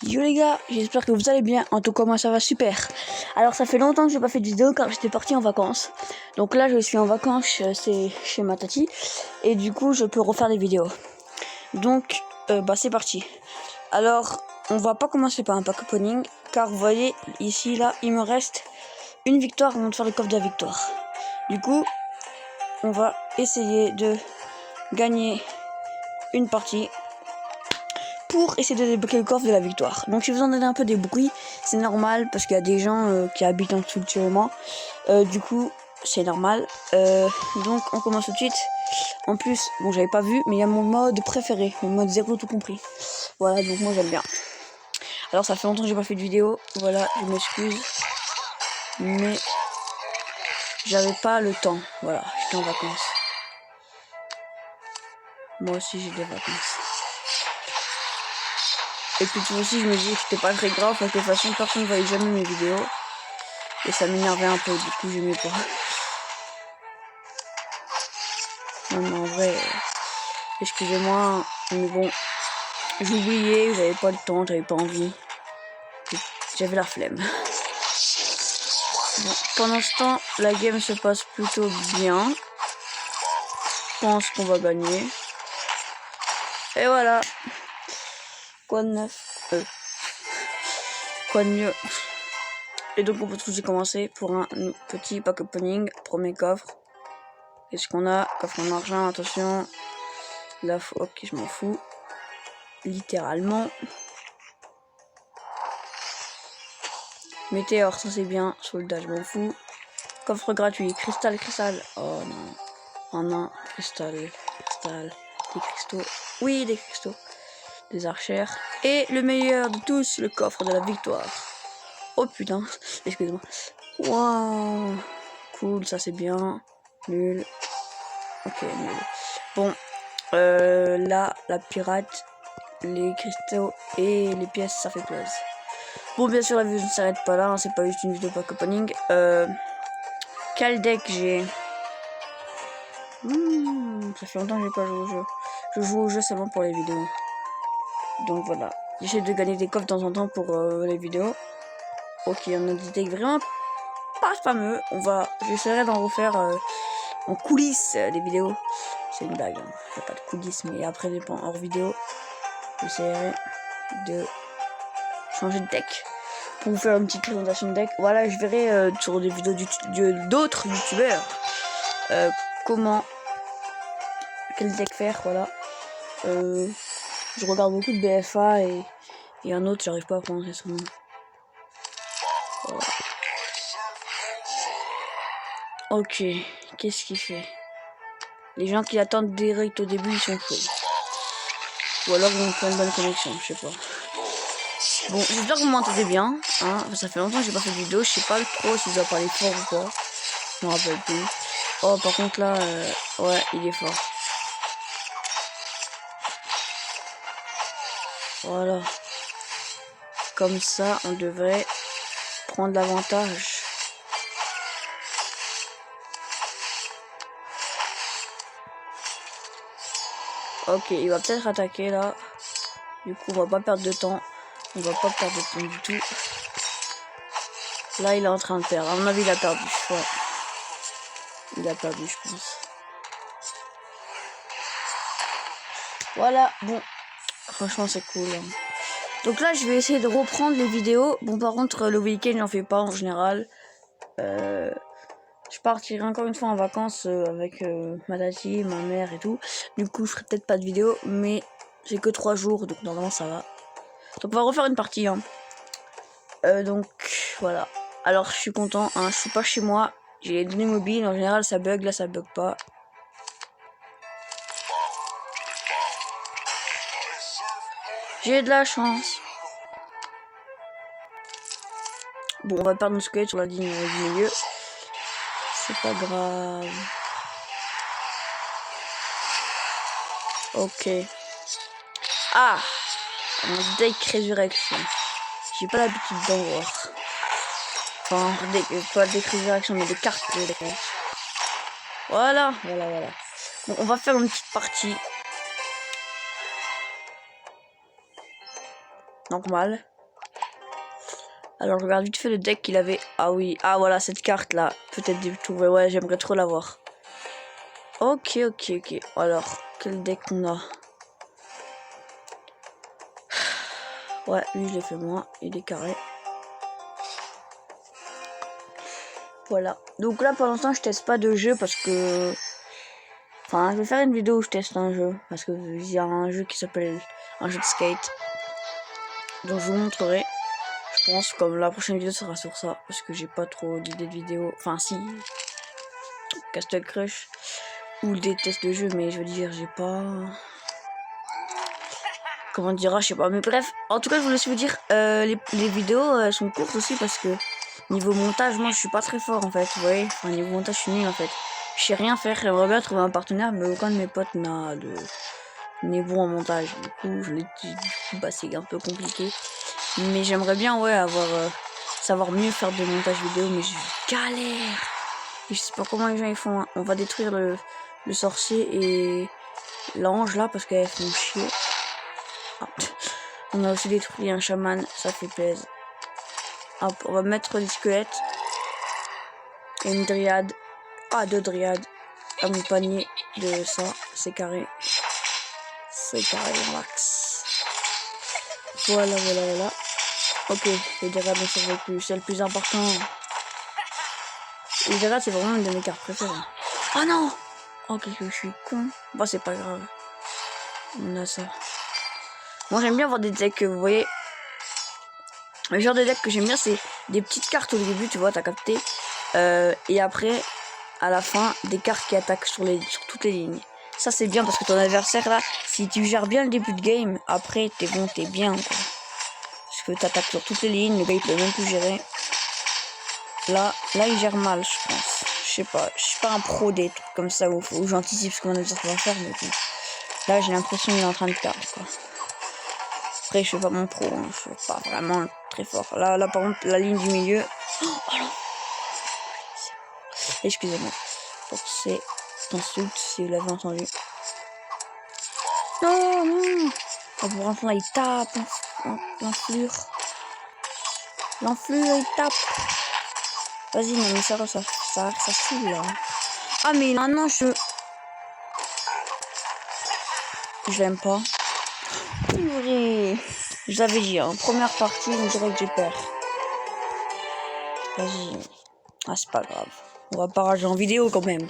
Yo les gars, j'espère que vous allez bien. En tout cas moi ça va super. Alors ça fait longtemps que j'ai pas fait de vidéo car j'étais partie en vacances. Donc là je suis en vacances, c'est chez ma tati. Et du coup je peux refaire des vidéos. Donc c'est parti. Alors on va pas commencer par un pack opening. Car vous voyez ici là il me reste une victoire avant de faire le coffre de la victoire. Du coup on va essayer de gagner une partie pour essayer de débloquer le coffre de la victoire. Donc si vous entendez un peu des bruits, c'est normal parce qu'il y a des gens qui habitent en dessous de chez moi. Du coup, c'est normal. Donc on commence tout de suite. En plus, bon j'avais pas vu, mais il y a mon mode préféré, mon mode 0 tout compris. Voilà, donc moi j'aime bien. Alors ça fait longtemps que j'ai pas fait de vidéo. Voilà, je m'excuse. Mais j'avais pas le temps. Voilà, j'étais en vacances. Moi aussi j'ai des vacances. Et puis tout aussi, je me dis que c'était pas très grave parce que de toute façon, personne ne voyait jamais mes vidéos. Et ça m'énervait un peu, du coup, j'aimais pas. Non, mais en vrai, excusez-moi, mais bon, j'oubliais, j'avais pas le temps, j'avais pas envie. J'avais la flemme. Bon, pendant ce temps, la game se passe plutôt bien. Je pense qu'on va gagner. Et voilà. Quoi de neuf? Quoi de mieux? Et donc on peut tout de suite commencer pour un petit pack opening, premier coffre. Qu'est-ce qu'on a? Coffre en argent, attention. Là, ok, je m'en fous. Littéralement. Météore, ça c'est bien. Soldat, je m'en fous. Coffre gratuit. Cristal. Oh non. Oh non. Cristal. Des cristaux. Oui, des cristaux. Des archères. Et le meilleur de tous, le coffre de la victoire. Oh putain. Excusez-moi. Waouh. Cool, ça c'est bien. Nul. Ok, nul. Bon. Là, la pirate, les cristaux et les pièces, ça fait plaisir. Bon, bien sûr, la vidéo ne s'arrête pas là, hein, c'est pas juste une vidéo pack opening. Quel deck j'ai? Ça fait longtemps que j'ai pas joué au jeu. Je joue au jeu seulement pour les vidéos. Donc voilà. J'essaie de gagner des coffres de temps en temps pour les vidéos. Ok, on a des decks vraiment pas fameux. J'essaierai d'en refaire en coulisses des vidéos. C'est une blague, hein. Il n'y a pas de coulisses, mais après, hors vidéo, j'essaierai de changer de deck pour vous faire une petite présentation de deck. Voilà, je verrai sur des vidéos d'autres youtubeurs quel deck faire. Voilà, je regarde beaucoup de BFA et un autre, j'arrive pas à prononcer son nom. Voilà. Ok, qu'est-ce qu'il fait? Les gens qui attendent direct au début, ils sont chauds. Ou alors ils ont fait une bonne connexion, je sais pas. Bon, j'espère que vous m'entendez bien. Hein. Ça fait longtemps que j'ai pas fait de vidéo. Je sais pas trop si je dois parler fort ou quoi. Je me rappelle plus. Oh, par contre là, ouais, il est fort. Voilà. Comme ça, on devrait prendre l'avantage. Ok, il va peut-être attaquer là. Du coup, on va pas perdre de temps. On va pas perdre de temps du tout. Là, il est en train de perdre. À mon avis, il a perdu. Ouais. Il a perdu, je pense. Voilà, bon. Franchement, c'est cool. Hein. Donc là, je vais essayer de reprendre les vidéos. Bon, par contre, le week-end, j'en fais pas en général. Je partirai encore une fois en vacances avec ma tati, ma mère et tout. Du coup, je ferai peut-être pas de vidéo, mais j'ai que 3 jours, donc normalement, ça va. Donc, on va refaire une partie. Hein. Donc, voilà. Alors, je suis content. Hein. Je suis pas chez moi. J'ai les données mobiles. En général, ça bug. Là, ça bug pas. J'ai de la chance. Bon, on va perdre nos squelettes sur la ligne du milieu. C'est pas grave. Ok. Ah, un deck résurrection. J'ai pas l'habitude d'en voir. Enfin, pas des résurrection, mais des cartes de deck. Voilà. Bon, on va faire une petite partie. Normal. Alors je regarde vite fait le deck qu'il avait. Ah oui, ah voilà cette carte là. Peut-être détourner. Ouais, j'aimerais trop l'avoir. Ok. Alors, quel deck on a? Ouais, lui je l'ai fait moi. Il est carré. Voilà. Donc là pour l'instant je teste pas de jeu parce que... Enfin, je vais faire une vidéo où je teste un jeu. Parce que il y a un jeu qui s'appelle... Un jeu de skate. Donc je vous montrerai. Je pense comme la prochaine vidéo sera sur ça. Parce que j'ai pas trop d'idées de vidéo. Enfin si. Castle Crush. Ou des tests de jeu. Mais je veux dire j'ai pas... Comment dire, je sais pas. Mais bref. En tout cas je voulais aussi vous dire. Les vidéos elles sont courtes aussi parce que... Niveau montage moi je suis pas très fort en fait. Vous voyez. Enfin niveau montage je suis nul en fait. Je sais rien faire. J'aimerais bien trouver un partenaire. Mais aucun de mes potes n'a de... n'est bon en montage. Du coup bah c'est un peu compliqué. Mais j'aimerais bien ouais avoir savoir mieux faire des montages vidéo, mais je galère. Et je sais pas comment les gens ils font. Hein. On va détruire le sorcier et l'ange là parce qu'elles font chier. Ah. On a aussi détruit un chaman, ça fait plaisir. Hop, on va mettre des squelettes et une dryade. Ah, 2 dryades. Accompagné de ça, c'est carré. C'est carré max. Voilà. Ok, les dryades ne servent plus, c'est le plus important. Les dryades c'est vraiment une de mes cartes préférées. Oh non! Ok, je suis con. Bon, c'est pas grave. On a ça. Moi j'aime bien avoir des decks, vous voyez. Le genre de deck que j'aime bien, c'est des petites cartes au début, tu vois, t'as capté. Et après, à la fin, des cartes qui attaquent sur toutes les lignes. Ça c'est bien parce que ton adversaire là, si tu gères bien le début de game, après t'es bon, t'es bien quoi. Parce que t'attaques sur toutes les lignes, le gars il peut même plus gérer. Là il gère mal, je pense. Je sais pas, je suis pas un pro des trucs comme ça où j'anticipe ce que mon adversaire va faire, mais bon. Là j'ai l'impression qu'il est en train de perdre quoi. Après je suis pas mon pro, hein. Je suis pas vraiment très fort. Là par contre la ligne du milieu. Oh non. Excusez-moi pour ces insultes si vous l'avez entendu. Non. Oh, pour l'instant il tape. L'enflure il tape. Vas-y non mais ça saoule là. Ah mais il a un ange. Je l'aime pas. Je l'avais dit, en première partie, on dirait que j'ai peur. Vas-y. Ah, c'est pas grave. On va pas rager en vidéo quand même.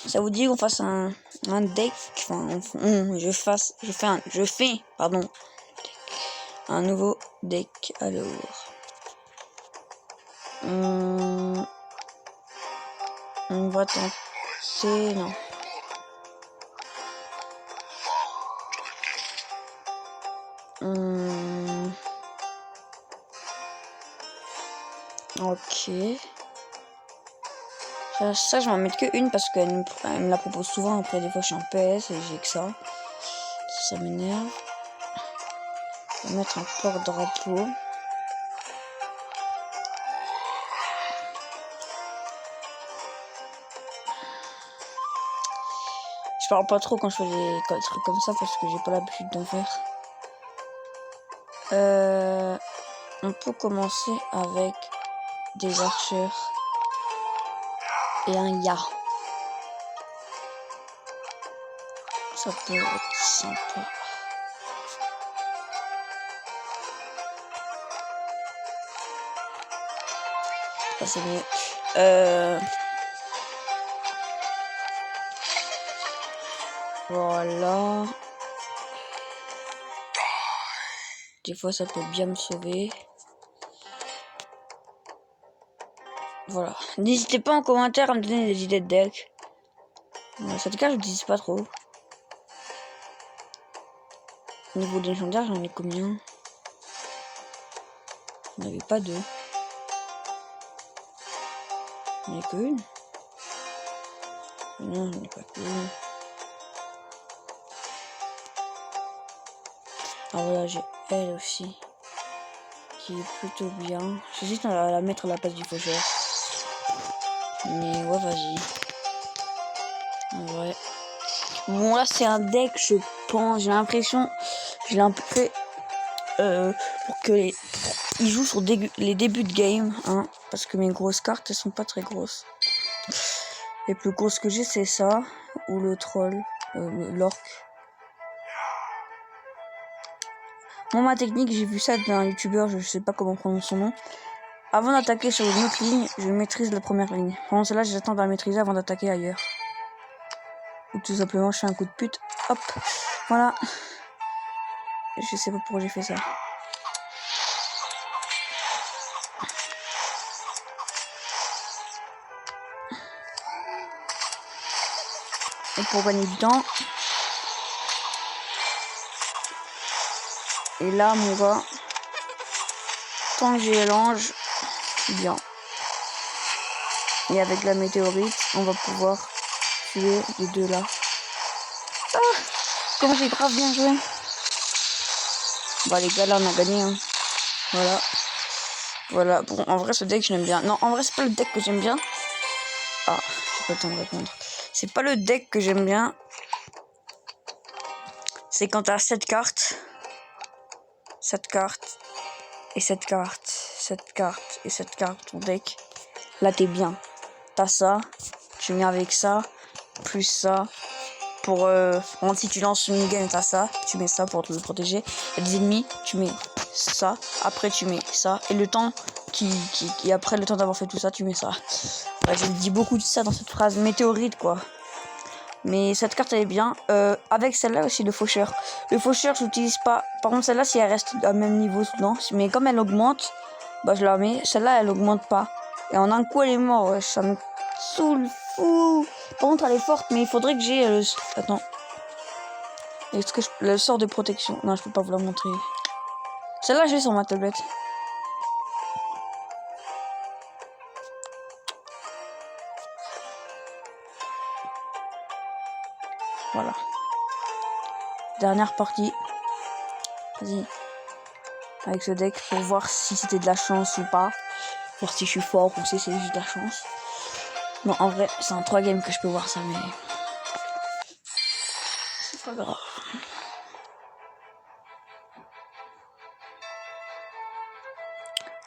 Ça vous dit qu'on fasse un deck. Enfin, je fais un nouveau deck. Alors. On va tenter. Non. Ok. Ça je vais en mettre que une parce qu'elle me la propose souvent. Après des fois je suis en PS et j'ai que ça. Ça m'énerve. On va mettre un porte-drapeau. Je parle pas trop quand je fais des trucs comme ça parce que j'ai pas l'habitude d'en faire. On peut commencer avec des archers et un ya. Ça peut être sympa. Ça c'est mieux. Voilà. Des fois ça peut bien me sauver. Voilà. N'hésitez pas en commentaire à me donner des idées de deck. Dans cette cas je n'utilise pas trop. Au niveau des légendaires j'en ai combien? J'en avais pas 2. J'en ai qu'une. Non, j'en ai pas qu'une. Ah voilà, j'ai elle aussi. Qui est plutôt bien. J'hésite à la mettre à la place du faucheur. Mais ouais, vas-y. Ouais. Bon, là, c'est un deck, je pense. J'ai l'impression. Je l'ai un peu fait pour que ils jouent sur les débuts de game, hein, parce que mes grosses cartes elles sont pas très grosses. Les plus grosses que j'ai c'est ça ou le troll, l'orc. Moi ma technique, j'ai vu ça d'un youtubeur, je sais pas comment prononcer son nom. Avant d'attaquer sur une autre ligne, je maîtrise la première ligne. Pendant cela, j'attends de la maîtriser avant d'attaquer ailleurs. Ou tout simplement, je fais un coup de pute. Hop, voilà. Je sais pas pourquoi j'ai fait ça. Et pour gagner du temps. Et là, mon gars, tant que j'ai l'ange, c'est bien. Et avec la météorite, on va pouvoir tuer les deux là. Ah, comment j'ai grave bien joué. Bah les gars, là on a gagné. Hein. Voilà. Voilà. Bon, en vrai, ce deck, je l'aime bien. Non, en vrai, c'est pas le deck que j'aime bien. Ah, j'ai pas le temps de répondre. C'est pas le deck que j'aime bien. C'est quand t'as 7 cartes. 7 cartes. Et 7 cartes. 7 cartes. Et 7 cartes, ton deck. Là, t'es bien. T'as ça. Tu mets avec ça. Plus ça. Pour si tu lances une game, t'as ça. Tu mets ça pour te protéger. Il y a des ennemis. Tu mets ça. Après, tu mets ça. Et le temps qui après le temps d'avoir fait tout ça, tu mets ça. Ouais, j'ai dit beaucoup de ça dans cette phrase. Météorite, quoi. Mais cette carte, elle est bien. Avec celle-là aussi, le faucheur. Le faucheur, je l'utilise pas. Par contre, celle-là, si elle reste au même niveau, non. Mais comme elle augmente, bah je la mets. Celle-là, elle augmente pas. Et en un coup, elle est morte. Ouais, ça me saoule fou. Par contre, elle est forte, mais il faudrait que j'ai le... Attends. Est-ce que le sort de protection? Non, je peux pas vous la montrer. Celle-là, j'ai sur ma tablette. Voilà. Dernière partie. Vas-y. Avec ce deck pour voir si c'était de la chance ou pas. Voir si je suis fort ou si c'est juste de la chance. Non, en vrai, c'est en 3 games que je peux voir ça, mais... c'est pas grave.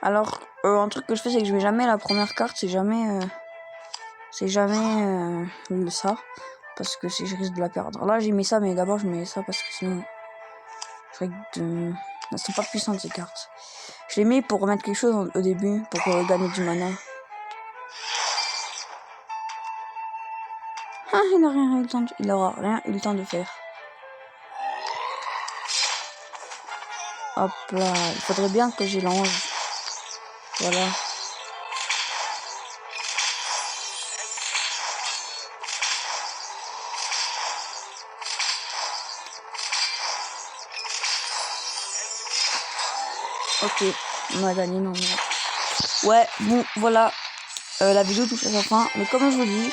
Alors, un truc que je fais, c'est que je mets jamais la première carte, c'est jamais ça, parce que si je risque de la perdre. Là, j'ai mis ça, mais d'abord, je mets ça parce que sinon, elles sont pas puissantes ces cartes. Je les mets pour remettre quelque chose au début, pour gagner du mana. Ah, il aura rien eu le temps de faire. Hop là, il faudrait bien que j'ai l'ange. Voilà. Ok, on a gagné, non. Ouais, bon, voilà. La vidéo touche à sa fin. Mais comme je vous dis,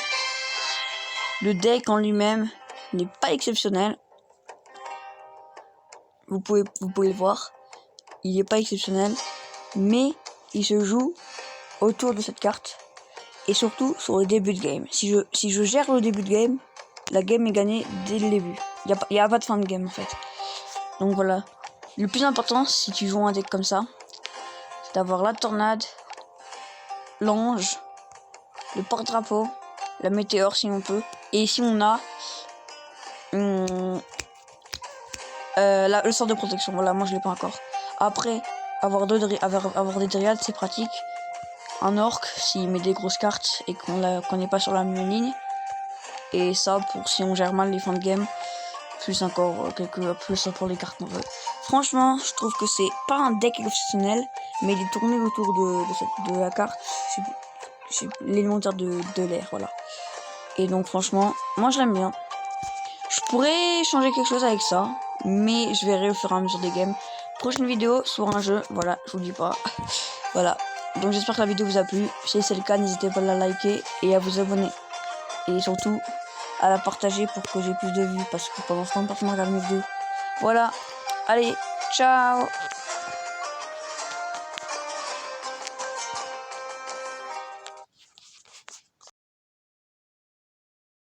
le deck en lui-même n'est pas exceptionnel. Vous pouvez le voir. Il n'est pas exceptionnel. Mais il se joue autour de cette carte. Et surtout sur le début de game. Si je gère le début de game, la game est gagnée dès le début. Il n'y a pas de fin de game en fait. Donc voilà. Le plus important si tu joues un deck comme ça, c'est d'avoir la tornade, l'ange, le porte-drapeau, la météore si on peut. Et si on a le sort de protection. Voilà, moi je l'ai pas encore. Après, avoir des dryades, c'est pratique. Un orc, s'il met des grosses cartes et qu'on n'est pas sur la même ligne. Et ça, pour si on gère mal les fins de game. Plus encore, plus pour les cartes qu'on veut. Franchement, je trouve que c'est pas un deck exceptionnel, mais il est tourné autour de la carte. C'est l'élémentaire de l'air, voilà. Et donc franchement, moi je l'aime bien. Je pourrais changer quelque chose avec ça, mais je verrai au fur et à mesure des games. Prochaine vidéo sur un jeu, voilà, je vous dis pas. Voilà, donc j'espère que la vidéo vous a plu. Si c'est le cas, n'hésitez pas à la liker et à vous abonner. Et surtout, à la partager pour que j'ai plus de vues, parce que pendant ce temps, personne ne regarde mes vidéos. Voilà, allez, ciao.